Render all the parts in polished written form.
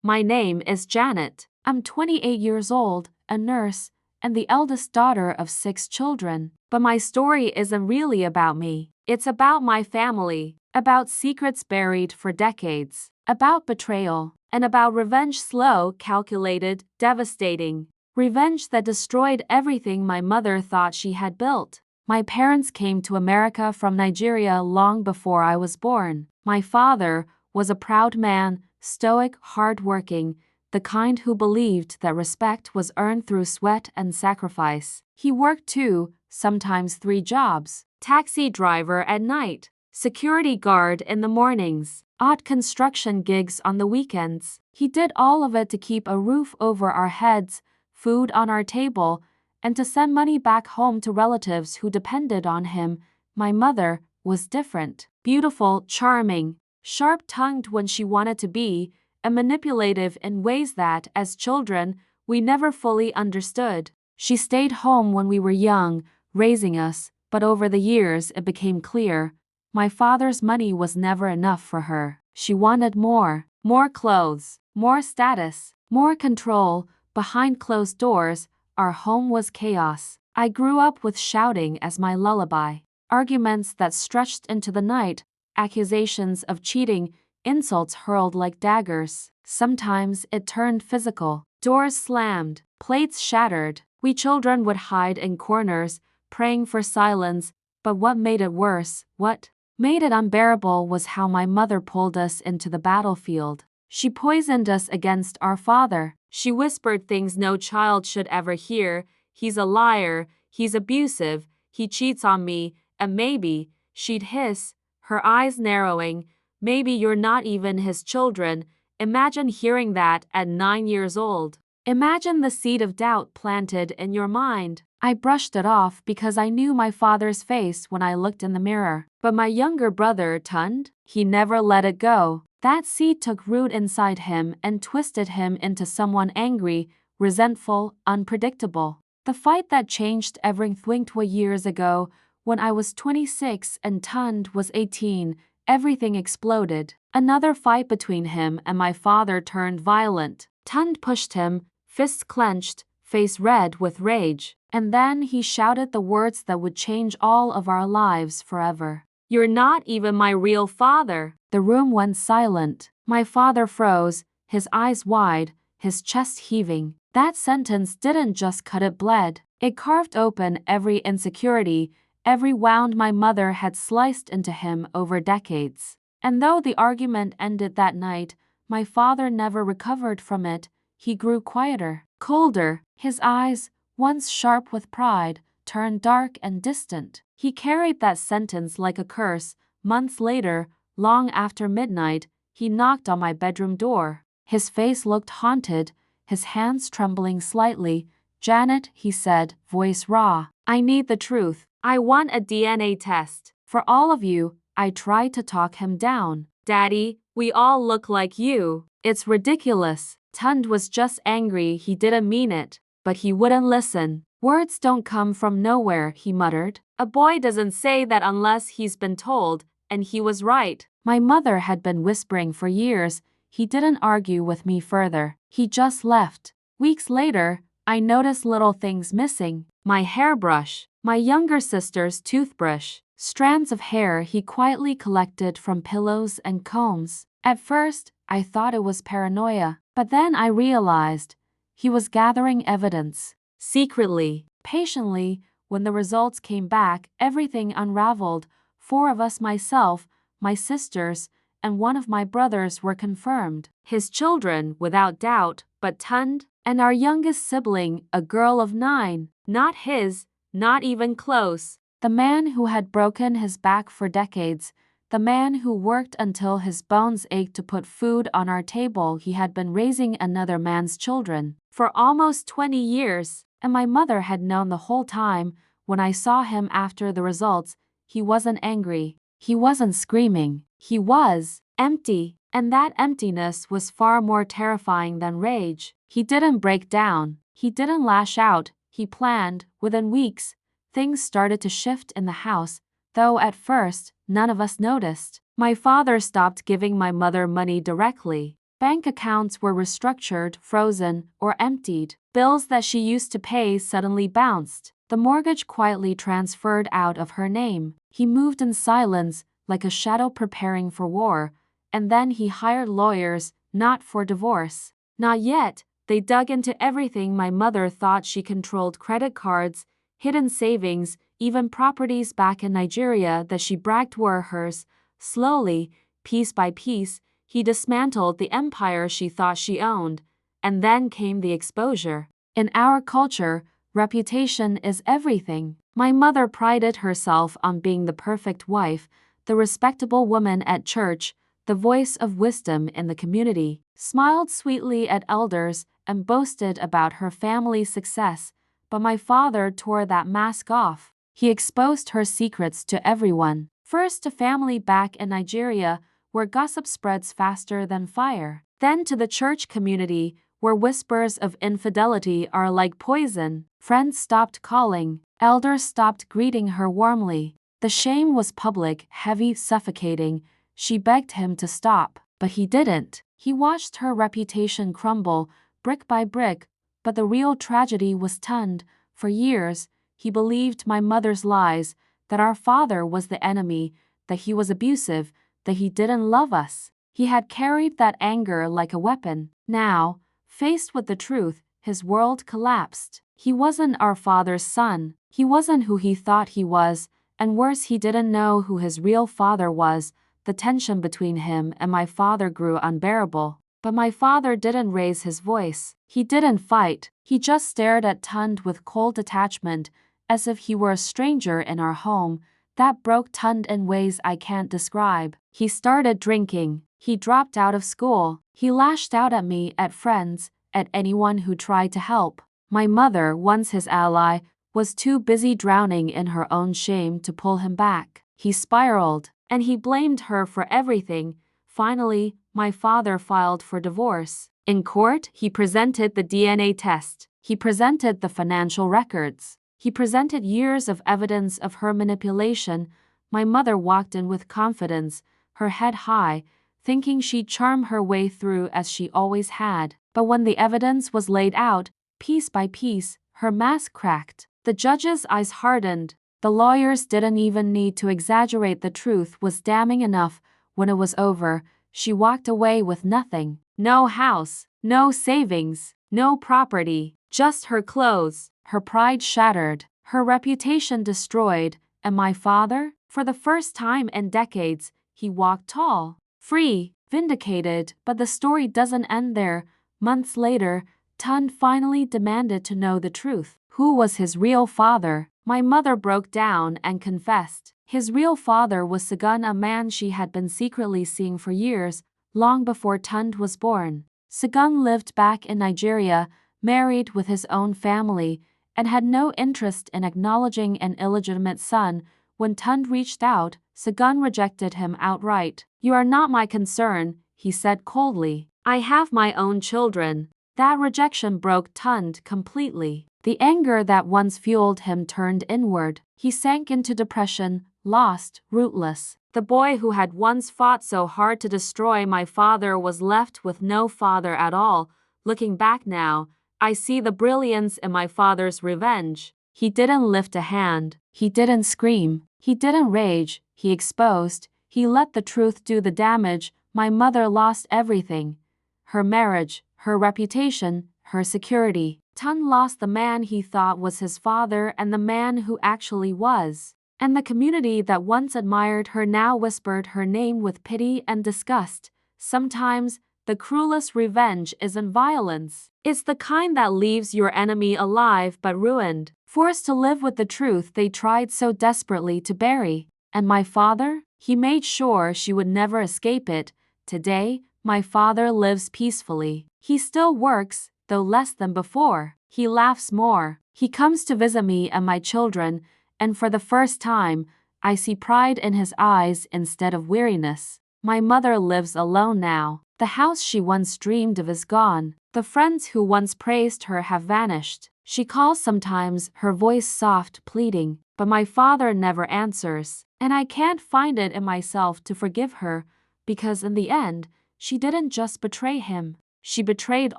My name is Janet. I'm 28 years old, a nurse, and the eldest daughter of 6 children. But my story isn't really about me. It's about my family, about secrets buried for decades, about betrayal, and about revenge slow, calculated, devastating. Revenge that destroyed everything my mother thought she had built. My parents came to America from Nigeria long before I was born. My father was a proud man, stoic, hard-working, the kind who believed that respect was earned through sweat and sacrifice. He worked 2, sometimes 3 jobs: taxi driver at night, security guard in the mornings, odd construction gigs on the weekends. He did all of it to keep a roof over our heads, food on our table, and to send money back home to relatives who depended on him. My mother was different. Beautiful, charming, sharp-tongued when she wanted to be, and manipulative in ways that, as children, we never fully understood. She stayed home when we were young, raising us, but over the years it became clear, my father's money was never enough for her. She wanted more clothes, more status, more control. Behind closed doors, our home was chaos. I grew up with shouting as my lullaby, arguments that stretched into the night, accusations of cheating, insults hurled like daggers. Sometimes it turned physical. Doors slammed, plates shattered. We children would hide in corners, praying for silence, but what made it worse, what made it unbearable was how my mother pulled us into the battlefield. She poisoned us against our father. She whispered things no child should ever hear. He's a liar, he's abusive, he cheats on me, and maybe, she'd hiss, her eyes narrowing, maybe you're not even his children. Imagine hearing that at 9 years old. Imagine the seed of doubt planted in your mind. I brushed it off because I knew my father's face when I looked in the mirror. But my younger brother, Tund, he never let it go. That seed took root inside him and twisted him into someone angry, resentful, unpredictable. The fight that changed everything 2 years ago, when I was 26 and Tund was 18, everything exploded. Another fight between him and my father turned violent. Tund pushed him, fists clenched, face red with rage, and then he shouted the words that would change all of our lives forever. "You're not even my real father." The room went silent. My father froze, his eyes wide, his chest heaving. That sentence didn't just cut, it bled. It carved open every insecurity, every wound my mother had sliced into him over decades. And though the argument ended that night, my father never recovered from it. He grew quieter, colder. His eyes, once sharp with pride, turned dark and distant. He carried that sentence like a curse. Months later, long after midnight, he knocked on my bedroom door. His face looked haunted, his hands trembling slightly. "Janet," he said, voice raw, "I need the truth. I want a DNA test. For all of you." I tried to talk him down. "Daddy, we all look like you. It's ridiculous." Tund was just angry, he didn't mean it. But he wouldn't listen. "Words don't come from nowhere," he muttered. "A boy doesn't say that unless he's been told," and he was right. My mother had been whispering for years. He didn't argue with me further. He just left. Weeks later, I noticed little things missing. My hairbrush, my younger sister's toothbrush, strands of hair he quietly collected from pillows and combs. At first, I thought it was paranoia, but then I realized he was gathering evidence. Secretly, patiently, when the results came back, everything unraveled. 4 of us, myself, my sisters, and one of my brothers, were confirmed. His children, without doubt, but Tund, and our youngest sibling, a girl of 9, not his, not even close. The man who had broken his back for decades, the man who worked until his bones ached to put food on our table, he had been raising another man's children for almost 20 years, and my mother had known the whole time. When I saw him after the results, he wasn't angry, he wasn't screaming, he was empty, and that emptiness was far more terrifying than rage. He didn't break down, he didn't lash out, he planned. Within weeks, things started to shift in the house, though at first, none of us noticed. My father stopped giving my mother money directly. Bank accounts were restructured, frozen, or emptied. Bills that she used to pay suddenly bounced. The mortgage quietly transferred out of her name. He moved in silence, like a shadow preparing for war, and then he hired lawyers, not for divorce. Not yet. They dug into everything. My mother thought she controlled: credit cards, hidden savings, even properties back in Nigeria that she bragged were hers. Slowly, piece by piece, he dismantled the empire she thought she owned. And then came the exposure. In our culture, reputation is everything. My mother prided herself on being the perfect wife, the respectable woman at church, the voice of wisdom in the community, smiled sweetly at elders, and boasted about her family's success. But my father tore that mask off. He exposed her secrets to everyone. First to family back in Nigeria, where gossip spreads faster than fire. Then to the church community, where whispers of infidelity are like poison. Friends stopped calling. Elders stopped greeting her warmly. The shame was public, heavy, suffocating. She begged him to stop, but he didn't. He watched her reputation crumble, brick by brick, but the real tragedy was Tund. For years, he believed my mother's lies, that our father was the enemy, that he was abusive, that he didn't love us. He had carried that anger like a weapon. Now, faced with the truth, his world collapsed. He wasn't our father's son. He wasn't who he thought he was, and worse, he didn't know who his real father was. The tension between him and my father grew unbearable. But my father didn't raise his voice. He didn't fight. He just stared at Tund with cold detachment, as if he were a stranger in our home. That broke Tund in ways I can't describe. He started drinking. He dropped out of school. He lashed out at me, at friends, at anyone who tried to help. My mother, once his ally, was too busy drowning in her own shame to pull him back. He spiraled, and he blamed her for everything. Finally, my father filed for divorce. In court, he presented the DNA test. He presented the financial records. He presented years of evidence of her manipulation. My mother walked in with confidence, her head high, thinking she'd charm her way through as she always had. But when the evidence was laid out, piece by piece, her mask cracked. The judge's eyes hardened. The lawyers didn't even need to exaggerate. The truth was damning enough. When it was over, she walked away with nothing. No house, no savings, no property, just her clothes, her pride shattered, her reputation destroyed. And my father? For the first time in decades, he walked tall, free, vindicated. But the story doesn't end there. Months later, Tund finally demanded to know the truth. Who was his real father? My mother broke down and confessed. His real father was Sagan, a man she had been secretly seeing for years, long before Tund was born. Sagan lived back in Nigeria, married with his own family, and had no interest in acknowledging an illegitimate son. When Tund reached out, Sagan rejected him outright. "You are not my concern," he said coldly. "I have my own children." That rejection broke Tund completely. The anger that once fueled him turned inward. He sank into depression, lost, rootless. The boy who had once fought so hard to destroy my father was left with no father at all. Looking back now, I see the brilliance in my father's revenge. He didn't lift a hand. He didn't scream. He didn't rage. He exposed. He let the truth do the damage. My mother lost everything. Her marriage, her reputation, her security. Tund lost the man he thought was his father and the man who actually was. And the community that once admired her now whispered her name with pity and disgust. Sometimes, the cruelest revenge isn't violence. It's the kind that leaves your enemy alive but ruined, forced to live with the truth they tried so desperately to bury. And my father? He made sure she would never escape it. Today, my father lives peacefully. He still works, though less than before. He laughs more. He comes to visit me and my children, and for the first time, I see pride in his eyes instead of weariness. My mother lives alone now. The house she once dreamed of is gone. The friends who once praised her have vanished. She calls sometimes, her voice soft, pleading, but my father never answers. And I can't find it in myself to forgive her, because in the end, she didn't just betray him, she betrayed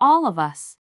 all of us.